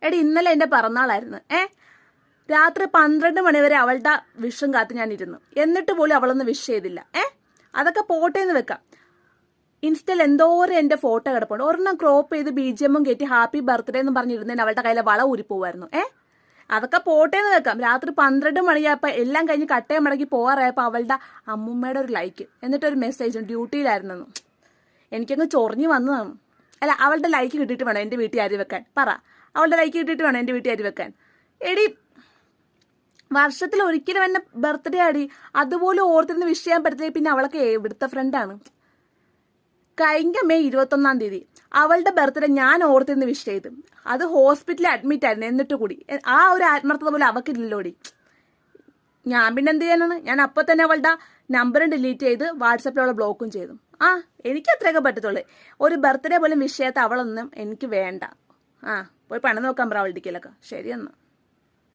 എടി ഇന്നലെ എൻ്റെ പിറന്നാളായിരുന്നു. രാത്രി 12 മണി വരെ അവളുടെ വിഷും കാത്ത് ഞാൻ ഇരുന്നു. എന്നിട്ട് പോലും അവളൊന്ന് വിഷ് ചെയ്തില്ല. അതൊക്കെ പോട്ടേന്ന് വെക്കാം. ഇൻസ്റ്റയിൽ എന്തോരം എൻ്റെ ഫോട്ടോ കിടപ്പുണ്ട്. ഒരെണ്ണം ക്രോപ്പ് ചെയ്ത് BGM കയറ്റി ഹാപ്പി ബർത്ത്ഡേ എന്ന് പറഞ്ഞിരുന്നതിന് അവളുടെ കയ്യിലെ വള ഊരിപ്പോവായിരുന്നു. അതൊക്കെ പോട്ടേന്ന് വെക്കാം. രാത്രി 12 മണിയായപ്പോൾ എല്ലാം കഴിഞ്ഞ് കട്ടയം മടക്കി പോകാറായപ്പോൾ അവളുടെ അമ്മുമ്മയുടെ ഒരു ലൈക്ക്, എന്നിട്ടൊരു മെസ്സേജ് ഡ്യൂട്ടിയിലായിരുന്നു. എനിക്കങ്ങ് ചൊറിഞ്ഞു വന്നതാണ്. അല്ല, അവളുടെ ലൈക്ക് കിട്ടിയിട്ട് വേണം എൻ്റെ വീട്ടിൽ അരി വെക്കാൻ. പറ, അവളുടെ ലൈക്ക് കിട്ടിയിട്ട് വേണം എൻ്റെ വീട്ടിൽ അരി വെക്കാൻ. എടി, വർഷത്തിൽ ഒരിക്കലും എന്നെ ബർത്ത്ഡേ ആടി, അതുപോലെ ഓർത്തിരുന്ന് വിഷ് ചെയ്യാൻ പറ്റത്തില്ല. പിന്നെ അവളൊക്കെ ഇവിടുത്തെ ഫ്രണ്ടാണ്. കഴിഞ്ഞ മെയ് 21-ാം തീയതി അവളുടെ ബർത്ത്ഡേ ഞാൻ ഓർത്തിരുന്ന് വിഷ് ചെയ്തു. അത് ഹോസ്പിറ്റലിൽ അഡ്മിറ്റ് ആയിരുന്നു. എന്നിട്ട് കൂടി ആ ഒരു ആത്മാർത്ഥത പോലെ അവക്കില്ലല്ലോടി. ഞാൻ പിന്നെ എന്ത് ചെയ്യാനാണ്? ഞാൻ അപ്പോൾ തന്നെ അവളുടെ നമ്പറും ഡിലീറ്റ് ചെയ്ത് വാട്സപ്പിൽ അവളെ ബ്ലോക്കും ചെയ്തു. എനിക്ക് അത്രയൊക്കെ പറ്റത്തുള്ളൂ. ഒരു ബർത്ത്ഡേ പോലും വിഷ് ചെയ്യാത്ത അവളൊന്നും എനിക്ക് വേണ്ട. പോയി പണം നോക്കാൻ പറ അവളുടെ. ശരിയെന്നാ.